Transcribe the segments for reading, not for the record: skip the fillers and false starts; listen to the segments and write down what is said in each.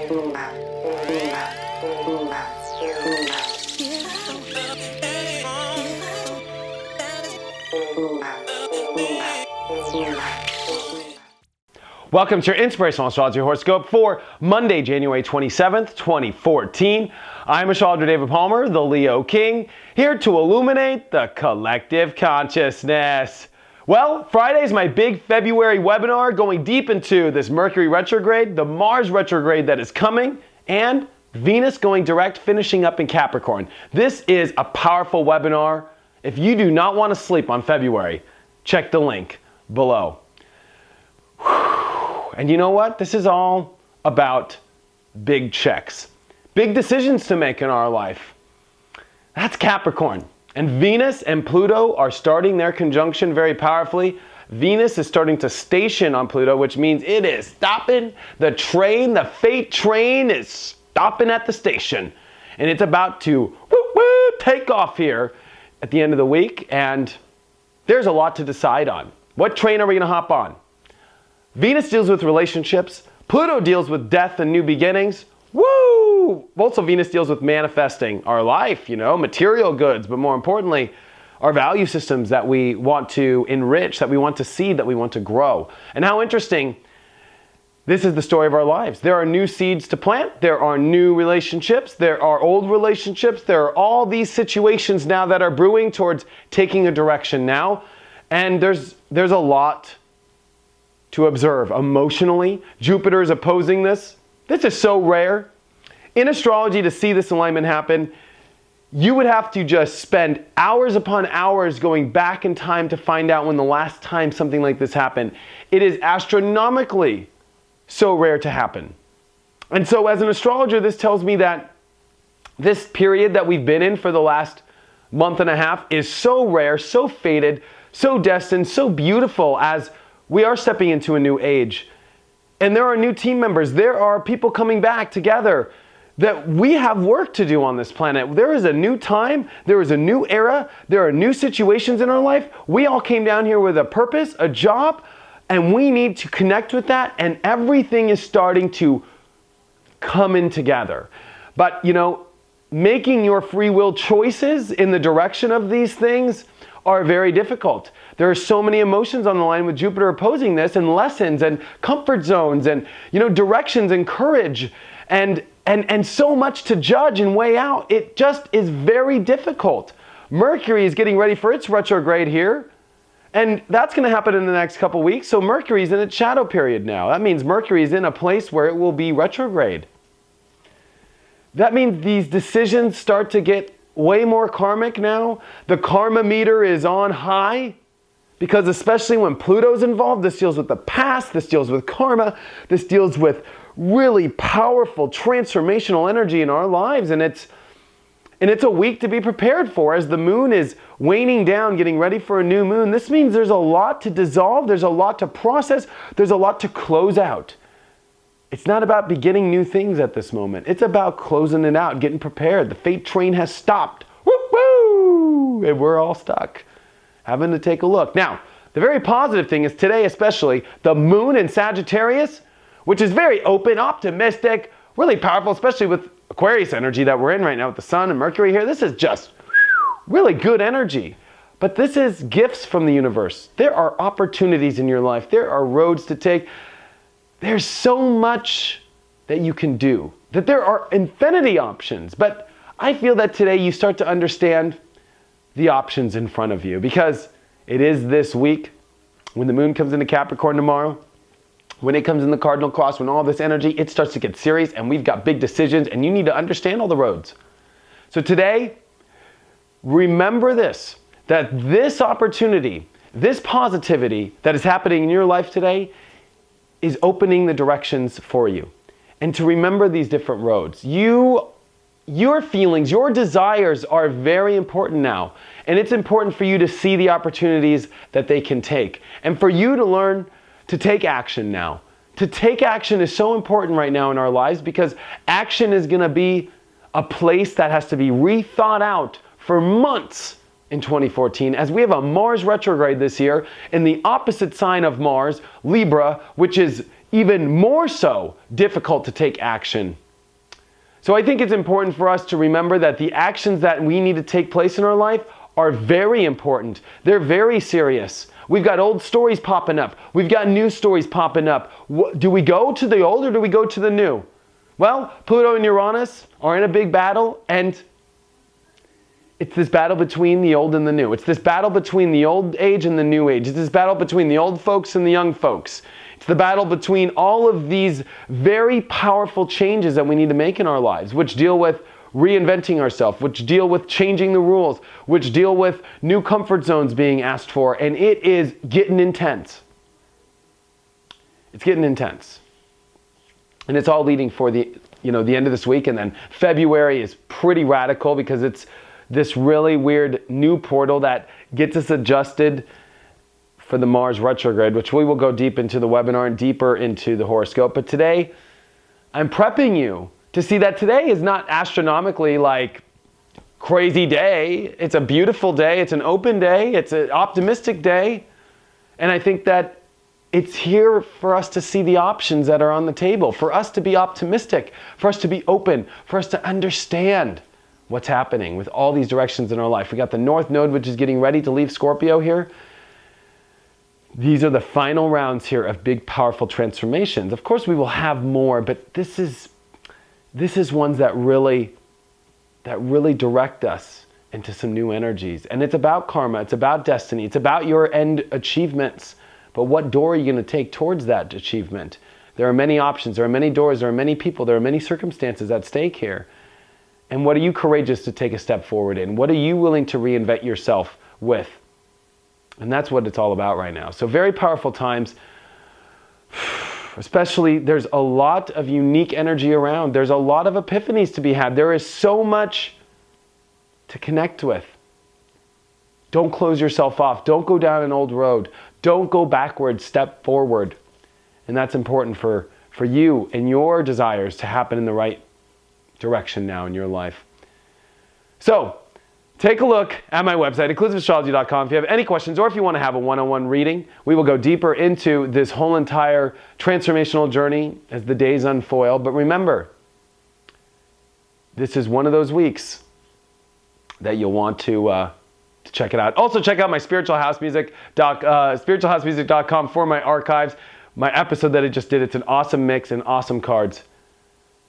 Welcome to your Inspirational Astrology Horoscope for Monday, January 27th, 2014. I'm astrologer David Palmer, the Leo King, here to illuminate the collective consciousness. Well, Friday is my big February webinar going deep into this Mercury retrograde, the Mars retrograde that is coming, and Venus going direct, finishing up in Capricorn. This is a powerful webinar. If you do not want to sleep on February, check the link below. And you know what? This is all about big checks, big decisions to make in our life. That's Capricorn. And Venus and Pluto are starting their conjunction very powerfully. Venus is starting to station on Pluto, which means it is stopping the train. The fate train is stopping at the station. And it's about to take off here at the end of the week. And there's a lot to decide on. What train are we going to hop on? Venus deals with relationships. Pluto deals with death and new beginnings. Woo! Also, Venus deals with manifesting our life, material goods, but more importantly, our value systems that we want to enrich, that we want to seed, that we want to grow. And how interesting, this is the story of our lives. There are new seeds to plant. There are new relationships. There are old relationships. There are all these situations now that are brewing towards taking a direction now. And there's a lot to observe emotionally. Jupiter is opposing this. This is so rare. In astrology, to see this alignment happen, you would have to just spend hours upon hours going back in time to find out when the last time something like this happened. It is astronomically so rare to happen. And so as an astrologer, this tells me that this period that we've been in for the last month and a half is so rare, so fated, so destined, so beautiful, as we are stepping into a new age. And there are new team members. There are people coming back together, that we have work to do on this planet. There is a new time. There is a new era. There are new situations in our life. We all came down here with a purpose, a job, and we need to connect with that. And everything is starting to come in together. But, making your free will choices in the direction of these things are very difficult. There are so many emotions on the line with Jupiter opposing this, and lessons and comfort zones and directions and courage and so much to judge and weigh out. It just is very difficult. Mercury is getting ready for its retrograde here, and that's going to happen in the next couple weeks. So Mercury is in its shadow period now. That means Mercury is in a place where it will be retrograde. That means these decisions start to get way more karmic now. The karma meter is on high, because especially when Pluto's involved, this deals with the past, this deals with karma, this deals with really powerful transformational energy in our lives. And it's a week to be prepared for as the moon is waning down, getting ready for a new moon. This means there's a lot to dissolve, there's a lot to process, there's a lot to close out. It's not about beginning new things at this moment. It's about closing it out, getting prepared. The fate train has stopped. Woo-woo! And we're all stuck, having to take a look. Now, the very positive thing is today especially, the moon in Sagittarius, which is very open, optimistic, really powerful, especially with Aquarius energy that we're in right now with the sun and Mercury here. This is just really good energy. But this is gifts from the universe. There are opportunities in your life. There are roads to take. There's so much that you can do, that there are infinity options. But I feel that today you start to understand the options in front of you, because it is this week when the moon comes into Capricorn tomorrow, when it comes in the cardinal cross, when all this energy, it starts to get serious and we've got big decisions and you need to understand all the roads. So today, remember this, that this opportunity, this positivity that is happening in your life today is opening the directions for you. And to remember these different roads. Your feelings, your desires are very important now. And it's important for you to see the opportunities that they can take. And for you to learn to take action now. To take action is so important right now in our lives, because action is going to be a place that has to be rethought out for months in 2014, as we have a Mars retrograde this year in the opposite sign of Mars, Libra, which is even more so difficult to take action. So I think it's important for us to remember that the actions that we need to take place in our life are very important. They're very serious. We've got old stories popping up. We've got new stories popping up. Do we go to the old or do we go to the new? Well, Pluto and Uranus are in a big battle, and it's this battle between the old and the new. It's this battle between the old age and the new age. It's this battle between the old folks and the young folks. It's the battle between all of these very powerful changes that we need to make in our lives, which deal with reinventing ourselves, which deal with changing the rules, which deal with new comfort zones being asked for, and it is getting intense. It's getting intense. And it's all leading for the end of this week, and then February is pretty radical because it's this really weird new portal that gets us adjusted for the Mars retrograde, which we will go deep into the webinar and deeper into the horoscope. But today, I'm prepping you to see that today is not astronomically like crazy day. It's a beautiful day. It's an open day. It's an optimistic day. And I think that it's here for us to see the options that are on the table, for us to be optimistic, for us to be open, for us to understand what's happening with all these directions in our life. We got the North Node, which is getting ready to leave Scorpio here. These are the final rounds here of big, powerful transformations. Of course, we will have more, but this is ones that really direct us into some new energies. And it's about karma, it's about destiny, it's about your end achievements. But what door are you going to take towards that achievement? There are many options, there are many doors, there are many people, there are many circumstances at stake here. And what are you courageous to take a step forward in? What are you willing to reinvent yourself with? And that's what it's all about right now. So very powerful times. Especially, there's a lot of unique energy around. There's a lot of epiphanies to be had. There is so much to connect with. Don't close yourself off. Don't go down an old road. Don't go backwards, step forward. And that's important for you and your desires to happen in the right direction now in your life. So, take a look at my website, inclusiveastrology.com. If you have any questions or if you want to have a one-on-one reading, we will go deeper into this whole entire transformational journey as the days unfold. But remember, this is one of those weeks that you'll want to check it out. Also, check out my spiritualhousemusic.com for my archives, my episode that I just did. It's an awesome mix and awesome cards.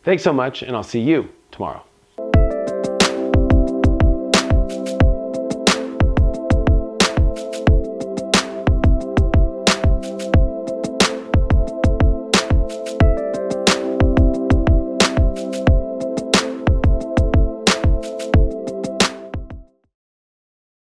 Thanks so much, and I'll see you tomorrow.